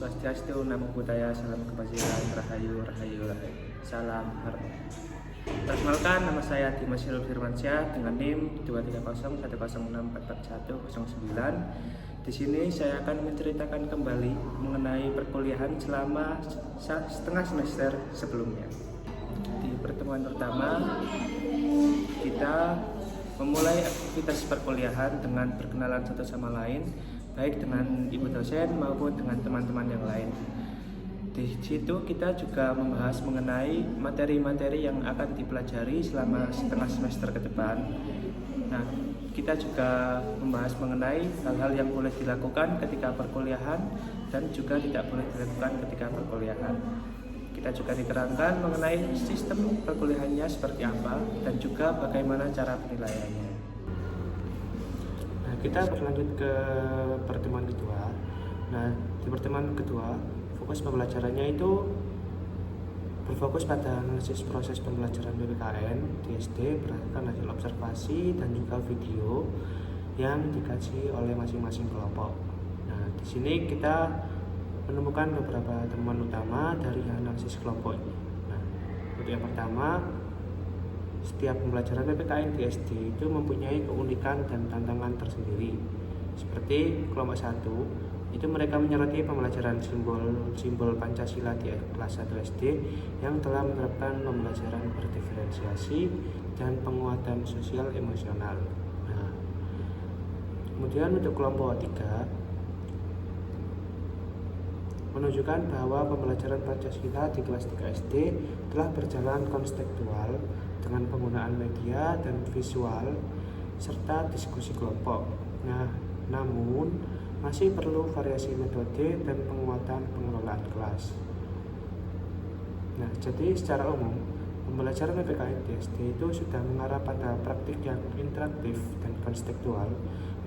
Swastiastu, Namo Buddhaya, salam kebajikan, rahayu, rahayu, rahayu. Salam harta. Perkenalkan, nama saya Dimas Firmansyah dengan NIM 23010644109. Di sini saya akan menceritakan kembali mengenai perkuliahan selama setengah semester sebelumnya. Di pertemuan pertama, kita memulai aktivitas perkuliahan dengan perkenalan satu sama lain, baik dengan ibu dosen maupun dengan teman-teman yang lain. Di situ kita juga membahas mengenai materi-materi yang akan dipelajari selama setengah semester ke depan. Nah, kita juga membahas mengenai hal-hal yang boleh dilakukan ketika perkuliahan dan juga tidak boleh dilakukan ketika perkuliahan. Kita juga diterangkan mengenai sistem perkuliahannya seperti apa dan juga bagaimana cara penilaiannya. Nah, kita berlanjut ke pertemuan kedua. Nah, di pertemuan kedua, fokus pembelajarannya itu berfokus pada analisis proses pembelajaran PPKN di SD berdasarkan hasil observasi dan juga video yang dikaji oleh masing-masing kelompok. Nah, di sini kita menemukan beberapa temuan utama dari analisis kelompok ini. Nah, untuk yang pertama, setiap pembelajaran PPKN di SD itu mempunyai keunikan dan tantangan tersendiri. Seperti kelompok 1, itu mereka menyoroti pembelajaran simbol Pancasila di kelas 1 SD yang telah menerapkan pembelajaran berdiferensiasi dan penguatan sosial emosional. Nah, kemudian untuk kelompok 3 menunjukkan bahwa pembelajaran Pancasila di kelas 3 SD telah berjalan konstekstual dengan penggunaan media dan visual serta diskusi kelompok. Nah, namun masih perlu variasi metode dan penguatan pengelolaan kelas. Nah, jadi secara umum pembelajaran PPKN di SD itu sudah mengarah pada praktik yang interaktif dan konstekstual,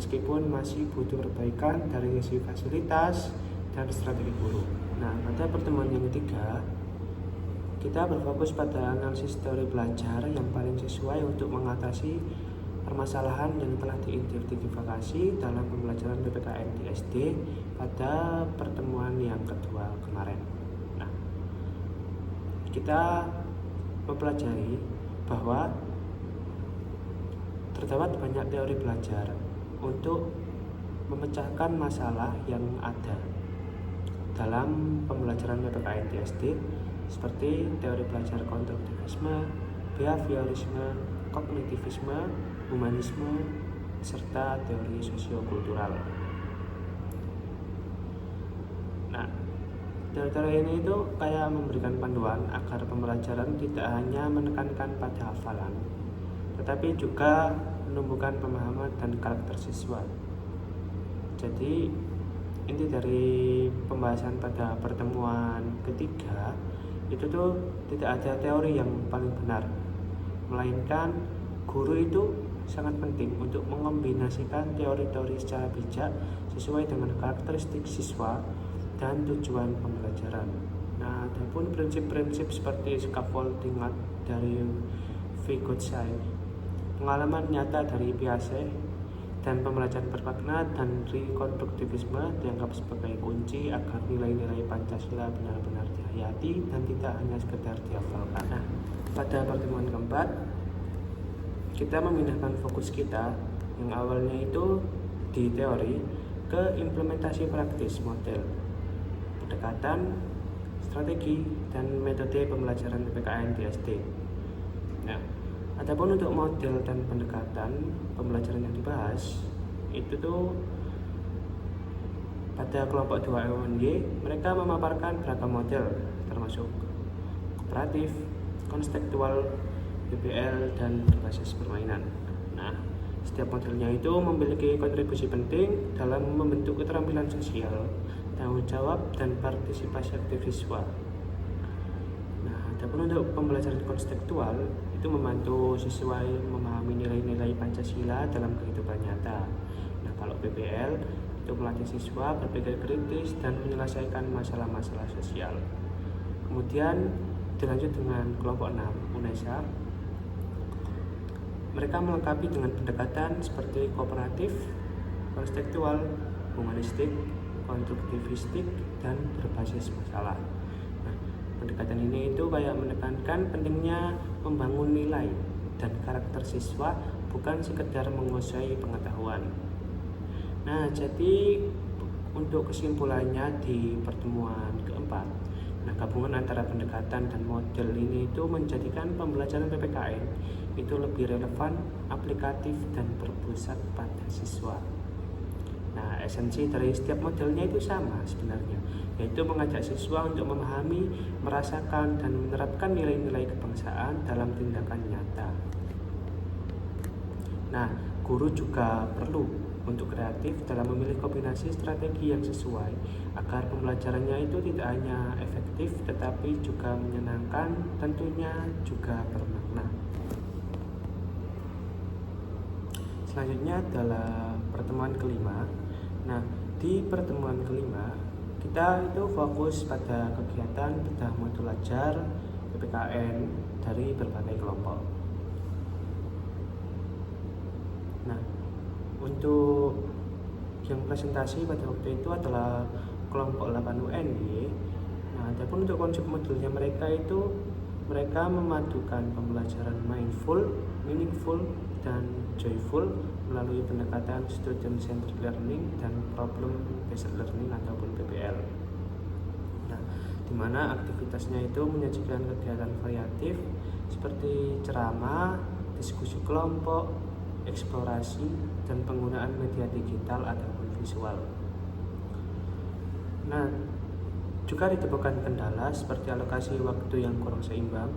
meskipun masih butuh perbaikan dari sisi fasilitas dan strategi guru. Nah, pada pertemuan yang ketiga, kita berfokus pada analisis teori belajar yang paling sesuai untuk mengatasi permasalahan yang telah diidentifikasi dalam pembelajaran PPKN di SD pada pertemuan yang kedua kemarin. Nah, kita mempelajari bahwa terdapat banyak teori belajar untuk memecahkan masalah yang ada dalam pembelajaran PPKN di SD, seperti teori belajar konstruktivisme, behaviorisme, kognitivisme, humanisme, serta teori sosiokultural. Nah, teori-teori ini itu kayak memberikan panduan agar pembelajaran tidak hanya menekankan pada hafalan, tetapi juga menumbuhkan pemahaman dan karakter siswa. Jadi, inti dari pembahasan pada pertemuan ketiga itu tuh tidak ada teori yang paling benar, melainkan guru itu sangat penting untuk mengombinasikan teori-teori secara bijak sesuai dengan karakteristik siswa dan tujuan pembelajaran. Nah, adapun prinsip-prinsip seperti scaffolding dari Vygotsky, pengalaman nyata dari Piaget, dan pembelajaran bermakna dan rekonstruktivisme dianggap sebagai kunci agar nilai-nilai Pancasila benar-benar dihayati dan tidak hanya sekedar dihafalkan. Nah, pada pertemuan keempat, kita memindahkan fokus kita yang awalnya itu di teori ke implementasi praktis model, pendekatan, strategi, dan metode pembelajaran PPKN di SD. Nah, adapun untuk model dan pendekatan pembelajaran yang dibahas itu tuh pada kelompok 2 UNY, mereka memaparkan beragam model termasuk kooperatif, konstekstual, BBL, dan berbasis permainan. Nah, setiap modelnya itu memiliki kontribusi penting dalam membentuk keterampilan sosial, tanggung jawab, dan partisipasi aktif siswa. Nah, adapun untuk pembelajaran konstekstual itu membantu siswa memahami nilai-nilai Pancasila dalam kehidupan nyata. Nah, kalau BBL itu melatih siswa berpikir kritis dan menyelesaikan masalah-masalah sosial. Kemudian dilanjut dengan kelompok 6 UNESA. Mereka melengkapi dengan pendekatan seperti kooperatif, konstekstual, humanistik, konstruktivistik, dan berbasis masalah. Nah, pendekatan ini itu kayak menekankan pentingnya membangun nilai dan karakter siswa, bukan sekedar menguasai pengetahuan. Nah, jadi untuk kesimpulannya di pertemuan keempat, nah gabungan antara pendekatan dan model ini itu menjadikan pembelajaran PPKN itu lebih relevan, aplikatif, dan berpusat pada siswa. Nah, esensi dari setiap modelnya itu sama sebenarnya, yaitu mengajak siswa untuk memahami, merasakan, dan menerapkan nilai-nilai kebangsaan dalam tindakan nyata. Nah, guru juga perlu untuk kreatif dalam memilih kombinasi strategi yang sesuai agar pembelajarannya itu tidak hanya efektif tetapi juga menyenangkan, tentunya juga bermakna. Selanjutnya adalah pertemuan kelima. Nah, di pertemuan kelima kita itu fokus pada kegiatan bedah modul ajar PPKN dari berbagai kelompok. Nah, untuk yang presentasi pada waktu itu adalah kelompok 8 UNY. Nah, adapun untuk konsep modulnya mereka memadukan pembelajaran mindful, meaningful, dan joyful melalui pendekatan student centered learning dan problem based learning ataupun PBL. Nah, di mana aktivitasnya itu menyajikan kegiatan variatif seperti ceramah, diskusi kelompok, eksplorasi, dan penggunaan media digital ataupun visual. Nah, juga ditemukan kendala seperti alokasi waktu yang kurang seimbang,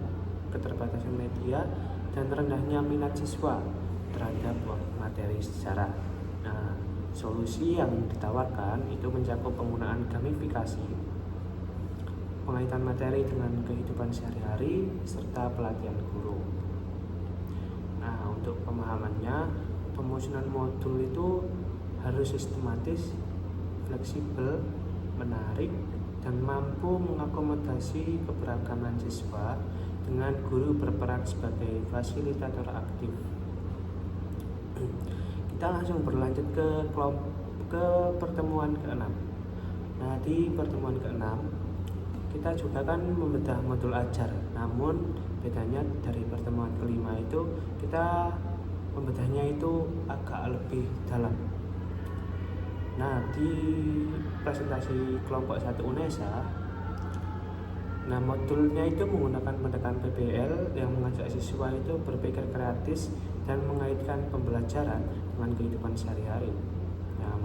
keterbatasan media, dan rendahnya minat siswa terhadap materi sejarah. Nah, solusi yang ditawarkan itu mencakup penggunaan gamifikasi, pengaitan materi dengan kehidupan sehari-hari, serta pelatihan guru. Nah, untuk pemahamannya, penyusunan modul itu harus sistematis, fleksibel, menarik, dan mampu mengakomodasi keberagaman siswa dengan guru berperan sebagai fasilitator aktif. Kita langsung berlanjut ke pertemuan ke-6. Nah, di pertemuan ke-6 kita juga kan membedah modul ajar, namun bedanya dari pertemuan kelima itu kita membedahnya itu agak lebih dalam. Nah, di presentasi kelompok 1 UNESA, nah modulnya itu menggunakan pendekatan PBL yang mengajak siswa itu berpikir kreatif dan mengaitkan pembelajaran dengan kehidupan sehari-hari. Nah,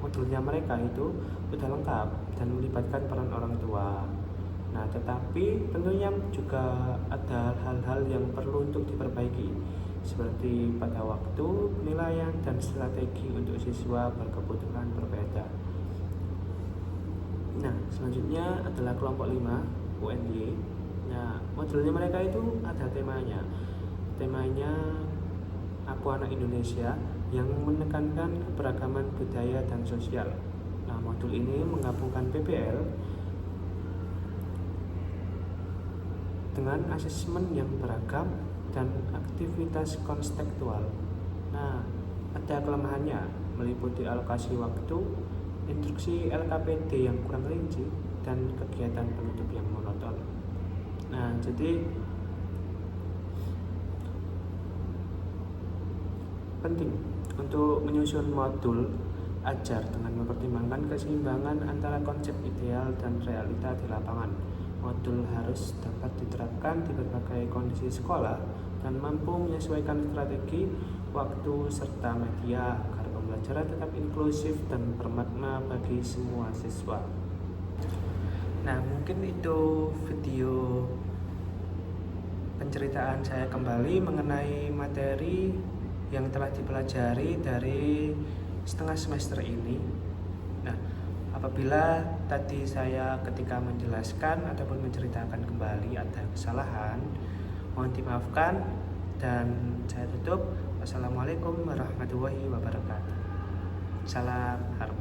modulnya mereka itu sudah lengkap dan melibatkan peran orang tua. Nah, tetapi tentunya juga ada hal-hal yang perlu untuk diperbaiki, seperti pada waktu, penilaian, dan strategi untuk siswa berkebutuhan berbeda. Nah, selanjutnya adalah kelompok 5 UNY. Nah, modulnya mereka itu ada temanya. Temanya Aku Anak Indonesia, yang menekankan keberagaman budaya dan sosial. Nah, modul ini menggabungkan PBL dengan asesmen yang beragam dan aktivitas konstekstual. Nah, ada kelemahannya, meliputi alokasi waktu, instruksi LKPD yang kurang rinci, dan kegiatan penutup yang monoton. Nah, jadi penting untuk menyusun modul ajar dengan mempertimbangkan keseimbangan antara konsep ideal dan realita di lapangan. Modul harus dapat diterapkan di berbagai kondisi sekolah dan mampu menyesuaikan strategi, waktu, serta media agar pembelajaran tetap inklusif dan bermakna bagi semua siswa. Nah, mungkin itu video penceritaan saya kembali mengenai materi yang telah dipelajari dari setengah semester ini. Nah, apabila tadi saya ketika menjelaskan ataupun menceritakan kembali ada kesalahan, mohon dimaafkan, dan saya tutup. Wassalamualaikum warahmatullahi wabarakatuh. Salam harmoni.